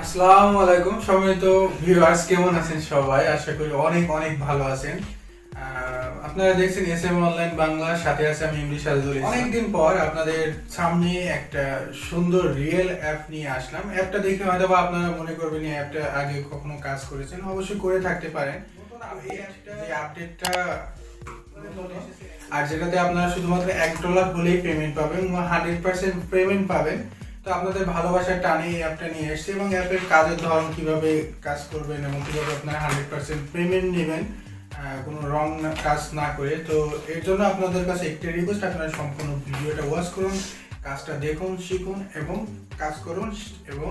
আসসালামু আলাইকুম সম্মানিত ভিউয়ার্স, কেমন আছেন সবাই? আশা করি অনেক অনেক ভালো আছেন। আপনারা দেখছেন এসএম অনলাইন বাংলা, সাথে আছে আমি এমডি সাজুল ইসলাম। অনেকদিন পর আপনাদের সামনে একটা সুন্দর রিয়েল অ্যাপ নিয়ে আসলাম। অ্যাপটা দেখে হয়তো বা আপনারা মনে করবেন এই অ্যাপটা আগে কখনো কাজ করেছেন, অবশ্যই করে থাকতে পারেন। এই অ্যাপটা যে আপডেটটা আর যেটাতে আপনারা শুধুমাত্র $1 হলেই পেমেন্ট পাবেন এবং 100% পেমেন্ট পাবেন। তো আপনাদের ভালোবাসার টানে এই অ্যাপটা নিয়ে এসেছি এবং অ্যাপের কাজের ধরন কিভাবে কাজ করবেন এবং কিভাবে আপনারা 100% পেমেন্ট নেবেন কোনো রং কাজ না করে। তো এর জন্য আপনাদের কাছে একটা রিকোয়েস্ট, আপনারা সম্পূর্ণ ভিডিওটা ওয়াচ করুন, কাজটা দেখুন, শিখুন এবং কাজ করুন। এবং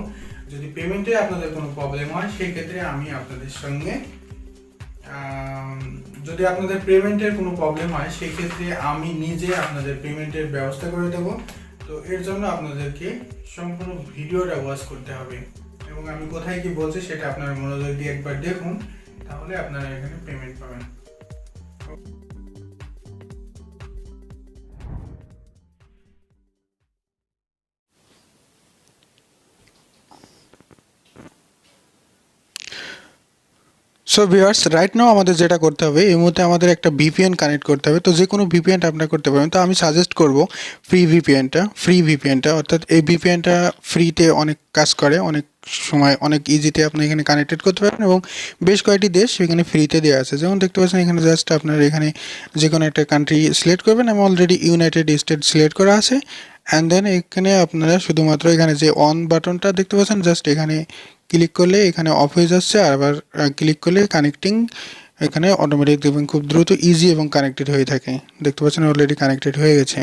যদি পেমেন্টে আপনাদের কোনো প্রবলেম হয় সেই ক্ষেত্রে আমি আপনাদের সঙ্গে যদি আপনাদের পেমেন্টের কোনো প্রবলেম হয় সেই ক্ষেত্রে আমি নিজে আপনাদের পেমেন্টের ব্যবস্থা করে দেবো। তো এর জন্য আপনাদেরকে সম্পূর্ণ ভিডিওটা ওয়াচ করতে হবে এবং আমি কোথায় কি বলছি সেটা আপনারা মনোযোগ দিয়ে একবার দেখুন, তাহলে আপনারা এখানে পেমেন্ট পাবেন। সো ভিউয়ার্স, রাইট নাও আমাদের যেটা করতে হবে, এই মুহূর্তে আমাদের একটা ভিপিএন কানেক্ট করতে হবে। তো যে কোনো ভিপিএন আপনারা করতে পারবেন। তো আমি সাজেস্ট করব ফ্রি ভিপিএনটা, অর্থাৎ এই ভিপিএনটা ফ্রিতে অনেক কাজ করে, অনেক সময় অনেক ইজিতে আপনি এখানে কানেক্টেড করতে পারেন এবং বেশ কয়েকটি দেশ এখানে ফ্রিতে দেওয়া আছে। যেমন দেখতে পাচ্ছেন এখানে জাস্ট আপনারা এখানে যে কোনো একটা কান্ট্রি সিলেক্ট করবেন। আমি অলরেডি ইউনাইটেড স্টেট সিলেক্ট করা আছে। অ্যান্ড দেন এখানে আপনারা শুধুমাত্র এখানে যে অন বাটনটা দেখতে পাচ্ছেন, জাস্ট এখানে ক্লিক করলে এখানে অফ হয়ে যাচ্ছে, আর আবার ক্লিক করলে কানেক্টিং এখানে অটোমেটিক দেখবেন খুব দ্রুত ইজি এবং কানেক্টেড হয়ে থাকে। দেখতে পাচ্ছেন অলরেডি কানেক্টেড হয়ে গেছে।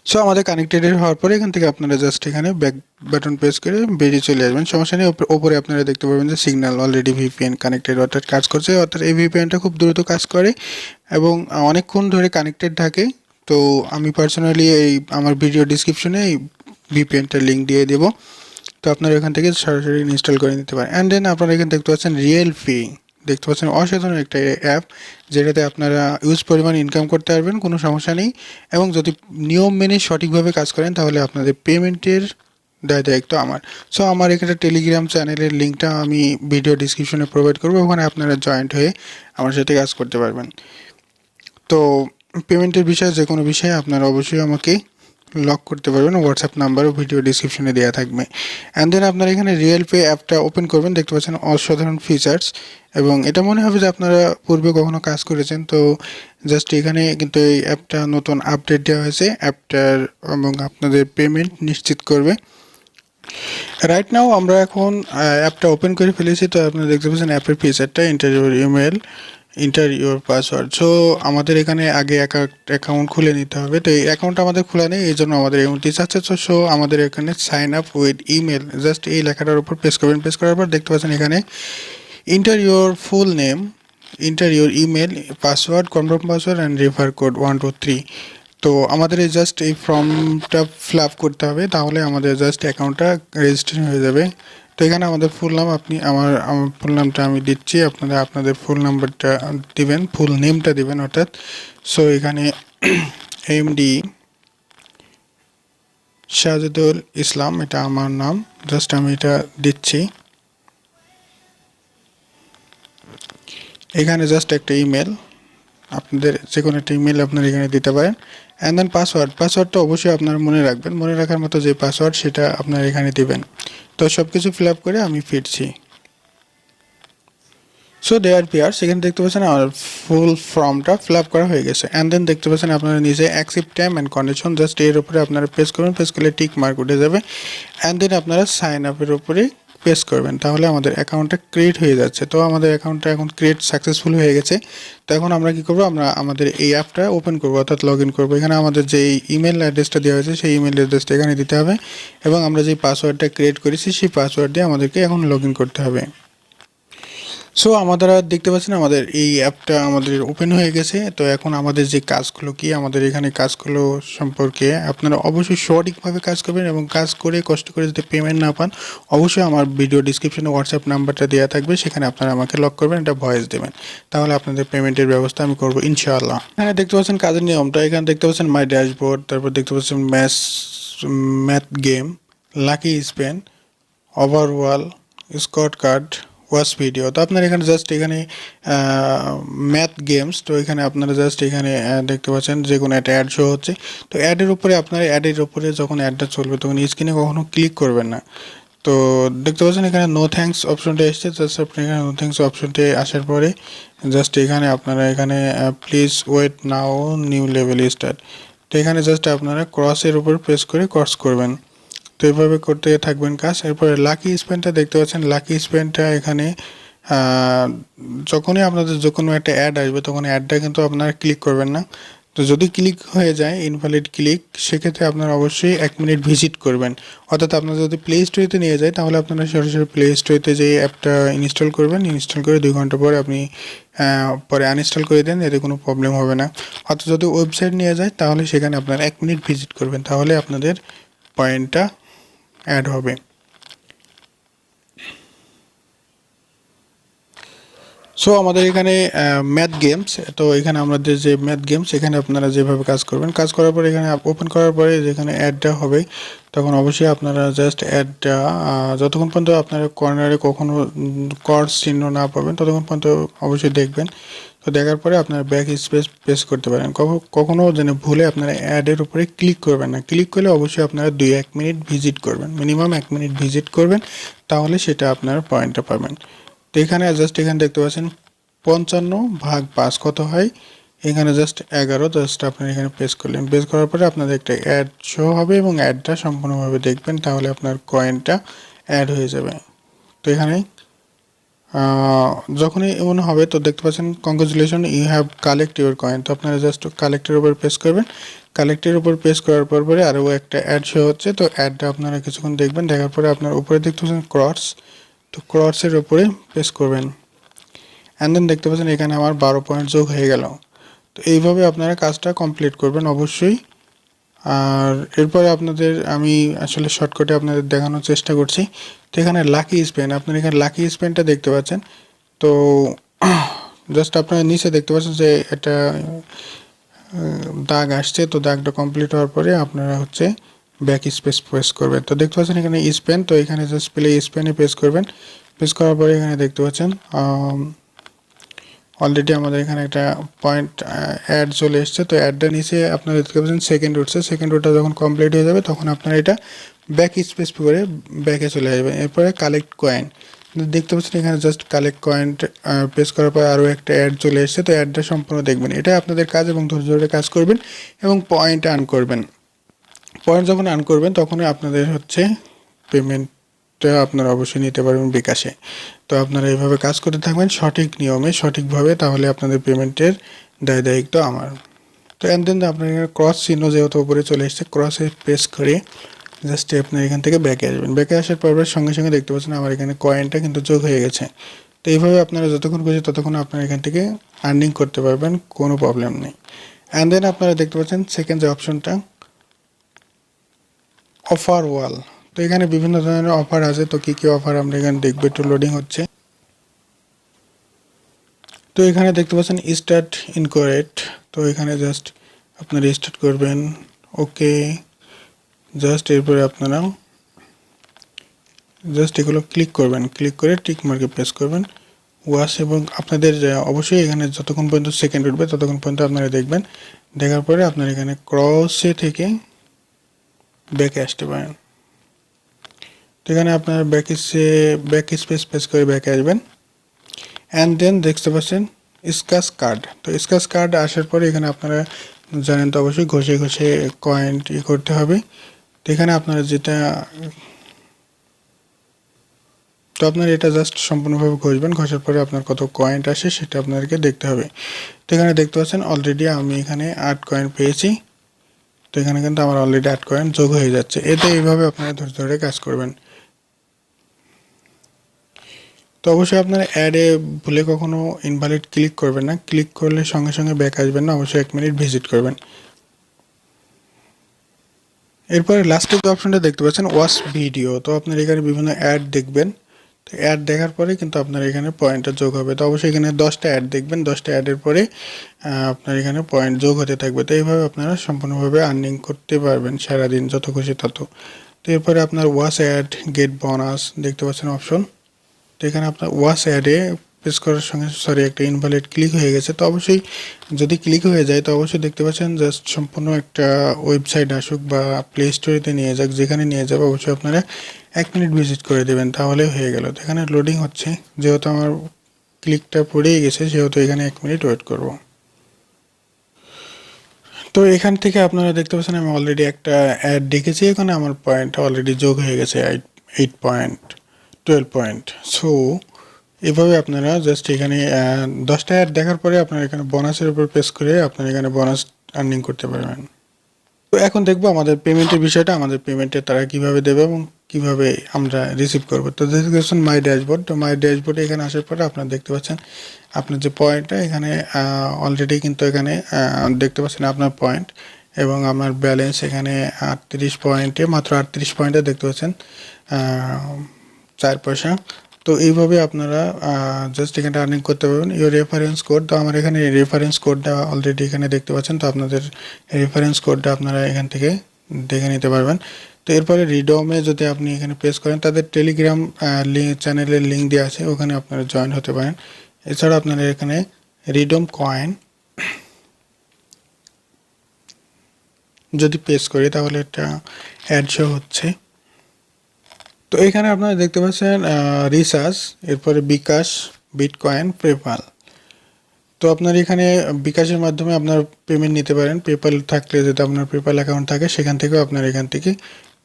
সো আমাদের কানেক্টেড হওয়ার পরে এখান থেকে আপনারা জাস্ট এখানে ব্যাক বাটন প্রেস করে বেরিয়ে চলে আসবেন, সমস্যা নেই। ওপরে আপনারা দেখতে পাবেন যে সিগন্যাল অলরেডি ভিপিএন কানেক্টেড, অর্থাৎ কাজ করছে। অর্থাৎ এই ভিপিএনটা খুব দ্রুত কাজ করে এবং অনেকক্ষণ ধরে কানেক্টেড থাকে। তো আমি পার্সোনালি এই আমার ভিডিও ডিসক্রিপশনে এই ভিপিএনটার লিঙ্ক দিয়ে দেবো। তো আপনারা এখান থেকে সরাসরি ইনস্টল করে নিতে পারেন। অ্যান্ড দেন আপনারা এখানে দেখতে পাচ্ছেন রিয়েল ফি, দেখতে পাচ্ছেন অসাধারণ একটা অ্যাপ, যেটাতে আপনারা ইউজ পরিমাণ ইনকাম করতে পারবেন, কোনো সমস্যা নেই। এবং যদি নিয়ম মেনে সঠিকভাবে কাজ করেন তাহলে আপনাদের পেমেন্টের দায়িত্ব আমার। সো আমার এখানে টেলিগ্রাম চ্যানেলের লিঙ্কটা আমি ভিডিও ডিসক্রিপশনে প্রোভাইড করবো, ওখানে আপনারা জয়েন্ট হয়ে আমার সাথে কাজ করতে পারবেন। তো পেমেন্টের বিষয়ে যে কোনো বিষয়ে আপনারা অবশ্যই আমাকে লক করতে পারবেন, হোয়াটসঅ্যাপ নাম্বারও ভিডিও ডিসক্রিপশনে দেওয়া থাকবে। অ্যান্ড দেন আপনারা এখানে রিয়েল পে অ্যাপটা ওপেন করবেন, দেখতে পাচ্ছেন অসাধারণ ফিচার্স এবং এটা মনে হবে যে আপনারা পূর্বে কখনো কাজ করেছেন। তো জাস্ট এখানে কিন্তু এই অ্যাপটা নতুন আপডেট দেওয়া হয়েছে অ্যাপটার এবং আপনাদের পেমেন্ট নিশ্চিত করবে। রাইট নাও আমরা এখন অ্যাপটা ওপেন করে ফেলেছি। তো আপনারা দেখতে পাচ্ছেন অ্যাপের ফিচারটা enter email, enter your password. So আমাদের এখানে আগে অ্যাকাউন্ট খুলে নিতে হবে। তো এই অ্যাকাউন্ট আমাদের খোলা নেই, এই জন্য আমাদের এই নোটিশ আছে। সো আমাদের এখানে sign up with email, just এই লেখাটার উপর প্রেস করবেন। প্রেস করার পর দেখতে পাচ্ছেন এখানে inter your full name, inter your email, password, confirm password and refer code 123। তো আমাদের এই জাস্ট এই ফর্মটা ফিল আপ করতে হবে, তাহলে আমাদের জাস্ট অ্যাকাউন্টটা রেজিস্ট্রেশন হয়ে যাবে। তো এখানে আমাদের ফুল নাম, আপনি আমার ফুল নামটা আমি দিচ্ছি, আপনারা আপনাদের ফুল নাম্বারটা দিবেন, ফুল নেমটা দিবেন অর্থাৎ। সো এখানে এমডি সাজেদুল ইসলাম, এটা আমার নাম, জাস্ট আমি এটা দিচ্ছি। এখানে জাস্ট একটা ইমেল, আপনাদের যে কোনো একটা ইমেল আপনারা এখানে দিতে পারেন। অ্যান্ড দেন পাসওয়ার্ডটা অবশ্যই আপনারা মনে রাখবেন, মনে রাখার মতো যে পাসওয়ার্ড সেটা আপনারা এখানে দিবেন। তো সব কিছু ফিল আপ করে আমি ফিরছি। সো দেয়ার পিয়ার্স, এখানে দেখতে পাচ্ছেন আমার ফুল ফর্মটা ফিল আপ করা হয়ে গেছে। অ্যান্ড দেন দেখতে পাচ্ছেন আপনারা নিজে accept time and condition, just এর উপরে আপনারা প্রেস করবেন, প্রেস করলে টিক মার্ক উঠে যাবে। অ্যান্ড দেন আপনারা সাইন আপের উপরে প্রেস করবেন, তাহলে আমাদের অ্যাকাউন্টটা ক্রিয়েট হয়ে যাচ্ছে। তো আমাদের অ্যাকাউন্টটা এখন ক্রিয়েট সাকসেসফুল হয়ে গেছে। তো এখন আমরা কী করবো, আমরা আমাদের এই অ্যাপটা ওপেন করবো, অর্থাৎ লগ ইন করবো। এখানে আমাদের যে ইমেল অ্যাড্রেসটা দেওয়া হয়েছে সেই ইমেল অ্যাড্রেসটা এখানে দিতে হবে এবং আমরা যে পাসওয়ার্ডটা ক্রিয়েট করেছি সেই পাসওয়ার্ড দিয়ে আমাদেরকে এখন লগ ইন করতে হবে। সো আমাদের দেখতে পাচ্ছেন আমাদের এই অ্যাপটা আমাদের ওপেন হয়ে গেছে। তো এখন আমাদের যে কাজগুলো কি, আমাদের এখানে কাজগুলো সম্পর্কে আপনারা অবশ্যই সঠিকভাবে কাজ করবেন এবং কাজ করে কষ্ট করে যদি পেমেন্ট না পান, অবশ্যই আমার ভিডিও ডিসক্রিপশনে হোয়াটসঅ্যাপ নাম্বারটা দেওয়া থাকবে, সেখানে আপনারা আমাকে লক করবেন, এটা ভয়েস দেবেন, তাহলে আপনাদের পেমেন্টের ব্যবস্থা আমি করবো ইনশাআল্লাহ। এখানে দেখতে পাচ্ছেন কাজের নিয়মটা, এখানে দেখতে পাচ্ছেন মাই ড্যাশবোর্ড, তারপর দেখতে পাচ্ছেন math game, lucky Spain, overall, score card, watch video. তো আপনার এখানে জাস্ট এখানে ম্যাথ গেমস, তো এখানে আপনারা জাস্ট এখানে দেখতে পাচ্ছেন যে কোনো একটা অ্যাড শো হচ্ছে। তো অ্যাডের উপরে আপনার অ্যাডের উপরে যখন অ্যাডটা চলবে তখন স্ক্রিনে কখনো ক্লিক করবেন না। তো দেখতে পাচ্ছেন এখানে নো থ্যাঙ্কস অপশনটা এসছে, জাস্ট আপনি এখানে নো থ্যাঙ্কস অপশনটি আসার পরে জাস্ট এখানে আপনারা এখানে please wait now new level start. তো এখানে জাস্ট আপনারা ক্রসের উপর প্রেস করে ক্রস করবেন। তো এইভাবে করতে থাকবেন কাজ। এরপরে লাকি স্পেনটা দেখতে পাচ্ছেন, লাকি স্পেনটা এখানে যখনই আপনাদের যে কোনো একটা অ্যাড আসবে তখন অ্যাডটা কিন্তু আপনারা ক্লিক করবেন না। তো যদি ক্লিক হয়ে যায় ইনভ্যালিড ক্লিক, সেক্ষেত্রে আপনারা অবশ্যই 1 মিনিট ভিজিট করবেন। অর্থাৎ আপনারা যদি প্লে স্টোরেতে নিয়ে যায় তাহলে আপনারা সরাসরি প্লে স্টোরেতে যে অ্যাপটা ইনস্টল করবেন, ইনস্টল করে 2 ঘন্টা পরে আপনি পরে আনইনস্টল করে দেন, এতে কোনো প্রবলেম হবে না। অর্থাৎ যদি ওয়েবসাইট নিয়ে যায় তাহলে সেখানে আপনারা 1 মিনিট ভিজিট করবেন, তাহলে আপনাদের পয়েন্টটা অ্যাড হবে। সো আমাদের এখানে ম্যাথ গেমস, তো এখানে আমাদের যে ম্যাথ গেমস, এখানে আপনারা যেভাবে কাজ করবেন, কাজ করার পরে এখানে ওপেন করার পরে যেখানে অ্যাডটা হবে তখন অবশ্যই আপনারা জাস্ট অ্যাডটা যতক্ষণ পর্যন্ত আপনারা কর্নারে কখনো কর্স চিহ্ন না পাবেন ততক্ষণ পর্যন্ত অবশ্যই দেখবেন। তো দেখার পরে আপনারা ব্যাক স্পেস প্রেস করতে পারেন। কখনো যেন ভুলে আপনারা অ্যাডের উপরে ক্লিক করবেন না। ক্লিক করলে অবশ্যই আপনারা 1 মিনিট ভিজিট করবেন, মিনিমাম 1 মিনিট ভিজিট করবেন, তাহলে সেটা আপনার পয়েন্টটা পাবেন। তো এখানে জাস্ট এখানে দেখতে পাচ্ছেন 55/5 কত হয়, এখানে জাস্ট 11, জাস্ট আপনার এখানে প্রেস করলেন। প্রেস করার পরে আপনাদের একটা অ্যাড শো হবে এবং অ্যাডটা সম্পূর্ণভাবে দেখবেন, তাহলে আপনার কয়েনটা অ্যাড হয়ে যাবে। তো এখানে যখনই এমন হবে তো দেখতে পাচ্ছেন congratulation you have collect your coin. তো আপনারা জাস্ট কালেক্টের উপর প্রেস করবেন। কালেক্টের উপর প্রেস করার পরে আরও একটা অ্যাড শো হচ্ছে, তো অ্যাডটা আপনারা কিছুক্ষণ দেখবেন। দেখার পরে আপনার উপরে দেখতে পাচ্ছেন ক্রস, তো ক্রসের উপরে প্রেস করবেন। অ্যান্ড দেন দেখতে পাচ্ছেন এখানে আমার 12 পয়েন্ট যোগ হয়ে গেল। তো এইভাবে আপনারা কাজটা কমপ্লিট করবেন অবশ্যই। আর এরপরে আপনাদের আমি আসলে শর্টকাটে আপনাদের দেখানোর চেষ্টা করছি। তো এখানে লাকি স্পেন, আপনারা এখানে লাকি স্পেনটা দেখতে পাচ্ছেন। তো জাস্ট আপনারা নিচে দেখতে পাচ্ছেন যে এটা দাগ আসছে, তো দাগটা কমপ্লিট হওয়ার পরে আপনারা হচ্ছে ব্যাক স্পেস প্রেস করবেন। তো দেখতে পাচ্ছেন এখানে স্পেন, তো এখানে জাস্ট প্লে স্পেনে প্রেস করবেন। প্রেস করার পরে এখানে দেখতে পাচ্ছেন অলরেডি আমাদের এখানে একটা পয়েন্ট অ্যাড চলে এসছে। তো অ্যাডটা নিচে আপনারা দেখতে পাচ্ছেন সেকেন্ড উঠছে, সেকেন্ড উঠটা যখন কমপ্লিট হয়ে যাবে তখন আপনারা এটা ব্যাক স্পেস করে ব্যাকে চলে আসবে। এরপরে কালেক্ট কয়েন দেখতে পাচ্ছেন এখানে জাস্ট কালেক্ট কয়েন প্রেস করার পর আরও একটা অ্যাড চলে এসছে। তো অ্যাডটা সম্পূর্ণ দেখবেন, এটা আপনাদের কাজ এবং ধৈর্য ধরে কাজ করবেন এবং পয়েন্ট আর্ন করবেন। পয়েন্ট যখন আর্ন করবেন তখনই আপনাদের হচ্ছে পেমেন্টটা আপনারা অবশ্যই নিতে পারবেন bKash-এ। তো আপনারা এইভাবে কাজ করতে থাকবেন সঠিক নিয়মে সঠিকভাবে, তাহলে আপনাদের পেমেন্টের দায়িত্ব আমার। তো অ্যান্ড দেন আপনার এখানে ক্রস চিহ্ন যেহেতু উপরে চলে এসছে, ক্রসে প্রেস করে জাস্ট আপনার এখান থেকে ব্যাকে আসবেন। ব্যাকে আসার পর সঙ্গে সঙ্গে দেখতে পাচ্ছেন আমার এখানে কয়েনটা কিন্তু যোগ হয়ে গেছে। তো এইভাবে আপনারা যতক্ষণ খুশি ততক্ষণ আপনারা এখান থেকে আর্নিং করতে পারবেন, কোনো প্রবলেম নেই। অ্যান্ড দেন আপনারা দেখতে পাচ্ছেন সেকেন্ড যে অপশনটা অফার ওয়াল। তো এখানে বিভিন্ন ধরনের অফার আছে, তো কী কী অফার আমরা এখানে দেখবো, একটু লোডিং হচ্ছে। তো এখানে দেখতে পাচ্ছেন স্টার্ট ইনকোয়ারেক্ট, তো এখানে জাস্ট আপনারা স্টার্ট করবেন, ওকে। জাস্ট এরপরে আপনারা জাস্ট এগুলো ক্লিক করবেন, ক্লিক করে টিক মার্কে প্রেস করবেন ওয়াশ, এবং আপনাদের অবশ্যই এখানে যতক্ষণ পর্যন্ত সেকেন্ড উঠবে ততক্ষণ পর্যন্ত আপনারা দেখবেন। দেখার পরে আপনারা এখানে ক্রসে থেকে ব্যাকে আসতে পারেন। তো এখানে আপনারা ব্যাক স্পেস প্রেস করে ব্যাকে আসবেন। অ্যান্ড দেন দেখতে পাচ্ছেন স্ক্র্যাচ কার্ড। তো স্ক্র্যাচ কার্ড আসার পরে এখানে আপনারা জানেন তো অবশ্যই ঘষে ঘষে কয়েন করতে হবে। তো এখানে আপনারা যেটা, তো আপনারা এটা জাস্ট সম্পূর্ণভাবে ঘষবেন, ঘষার পরে আপনার কত কয়েন আসে সেটা আপনাদেরকে দেখতে হবে। তো এখানে দেখতে পাচ্ছেন অলরেডি আমি এখানে 8 কয়েন পেয়েছি। তো এখানে কিন্তু আমার অলরেডি 8 কয়েন যোগ হয়ে যাচ্ছে। এতে এইভাবে আপনারা ধৈর্য ধরে কাজ করবেন। তো অবশ্যই আপনারা অ্যাডে ভুলে কখনো ইনভ্যালিড ক্লিক করবেন না, ক্লিক করলে সঙ্গে সঙ্গে ব্যাক আসবেন না, অবশ্যই 1 মিনিট ভিজিট করবেন। এরপরে লাস্টের যে অপশনটা দেখতে পাচ্ছেন ওয়াচ ভিডিও, তো আপনারা এখানে বিভিন্ন অ্যাড দেখবেন। তো অ্যাড দেখার পরে কিন্তু আপনার এখানে পয়েন্টটা যোগ হবে। তো অবশ্যই এখানে 10টা অ্যাড দেখবেন, 10টা অ্যাডের পরে আপনার এখানে পয়েন্ট যোগ হতে থাকবে। তো এইভাবে আপনারা সম্পূর্ণভাবে আর্নিং করতে পারবেন সারাদিন, যত খুশি তত। তো তো এরপরে আপনার ওয়াচ অ্যাড গেট বোনাস দেখতে পাচ্ছেন অপশন। তো এখানে আপনার ওয়াচ অ্যাডে প্রেস করার সঙ্গে একটা ইনভ্যালিড ক্লিক হয়ে গেছে। তো অবশ্যই যদি ক্লিক হয়ে যায় তো অবশ্যই দেখতে পাচ্ছেন জাস্ট সম্পূর্ণ একটা ওয়েবসাইট আসুক বা প্লে স্টোরেতে নিয়ে যাক, যেখানে নিয়ে যাবে অবশ্যই আপনারা 1 মিনিট ভিজিট করে দেবেন, তাহলে হয়ে গেল। তো এখানে লোডিং হচ্ছে, যেহেতু আমার ক্লিকটা পড়েই গেছে সেহেতু এখানে 1 মিনিট ওয়েট করব। তো এখান থেকে আপনারা দেখতে পাচ্ছেন আমি অলরেডি একটা অ্যাড দেখেছি, এখানে আমার পয়েন্ট অলরেডি যোগ হয়ে গেছে 8 পয়েন্ট 12 পয়েন্ট। সো এভাবে আপনারা জাস্ট এখানে 10টা অ্যাড দেখার পরে আপনারা এখানে বোনাসের উপর প্রেস করে আপনারা এখানে বোনাস আর্নিং করতে পারবেন। তো এখন দেখবো আমাদের পেমেন্টের বিষয়টা, আমাদের পেমেন্টে তারা কিভাবে দেবে এবং কিভাবে আমরা রিসিভ করবো। তো দেখতে পাচ্ছেন মাই ড্যাশবোর্ড। তো মাই ড্যাশবোর্ডে এখানে আসার পরে আপনারা দেখতে পাচ্ছেন আপনার যে পয়েন্টটা এখানে অলরেডি কিন্তু এখানে দেখতে পাচ্ছেন আপনার পয়েন্ট এবং আমার ব্যালেন্স এখানে 38 পয়েন্টে, মাত্র 38 পয়েন্টে দেখতে পাচ্ছেন 4 পয়সা। তো এইভাবে আপনারা জাস্ট এখানে আর্নিং করতে পারবেন। ইউর রেফারেন্স কোড, তো আমার এখানে রেফারেন্স কোডটা অলরেডি এখানে দেখতে পাচ্ছেন। তো আপনাদের রেফারেন্স কোডটা আপনারা এখান থেকে দেখে নিতে পারবেন। তো এরপরে রিডমে যদি আপনি এখানে প্রেস করেন, তাদের টেলিগ্রাম চ্যানেলের লিঙ্ক দেওয়া আছে, ওখানে আপনারা জয়েন হতে পারেন। এছাড়া আপনারা এখানে রিডম কয়েন যদি প্রেস করি তাহলে এটা অ্যাড শো হচ্ছে। তো এখানে আপনারা দেখতে পাচ্ছেন রিসার্চ, এরপরে বিকাশ, বিটকয়েন, পেপাল। তো আপনার এখানে বিকাশের মাধ্যমে আপনার পেমেন্ট নিতে পারেন। পেপাল থাকলে যদি আপনার পেপাল অ্যাকাউন্ট থাকে সেখান থেকেও আপনার এখান থেকে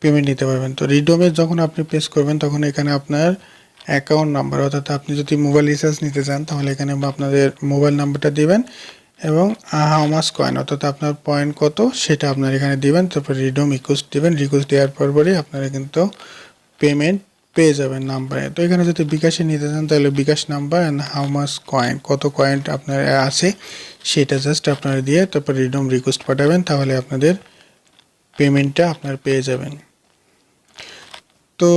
পেমেন্ট নিতে পারবেন। তো রিডমে যখন আপনি প্রেস করবেন তখন এখানে আপনার অ্যাকাউন্ট নাম্বার, অর্থাৎ আপনি যদি মোবাইল রিচার্জ নিতে চান তাহলে এখানে আপনাদের মোবাইল নাম্বারটা দিবেন এবং হাউ মাস কয়েন, অর্থাৎ আপনার পয়েন্ট কত সেটা আপনার এখানে দিবেন। তারপর রিডম রিকোয়েস্ট দেবেন, রিকোয়েস্ট দেওয়ার পরই আপনারা কিন্তু পেমেন্ট পেয়ে যাবেন নাম্বারে। তো এখানে যদি বিকাশে নিতে চান তাহলে bKash number and how much coin, কত কয়েন আপনার আছে সেটা জাস্ট আপনারা দিয়ে তারপর রিডম রিকোয়েস্ট পাঠাবেন, তাহলে আপনাদের পেমেন্টটা আপনার পেয়ে যাবেন। তো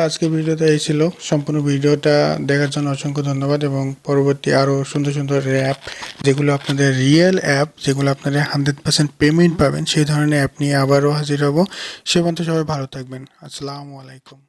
আজকে ভিডিওটা এই ছিল। সম্পূর্ণ ভিডিওটা দেখার জন্য অসংখ্য ধন্যবাদ এবং পরবর্তী আরও সুন্দর সুন্দর অ্যাপ, যেগুলো আপনাদের রিয়েল অ্যাপ, যেগুলো আপনারা 100% পেমেন্ট পাবেন, সেই ধরনের অ্যাপ নিয়ে আবারও হাজির হব। সে পর্যন্ত সবাই ভালো থাকবেন। আসসালামু আলাইকুম।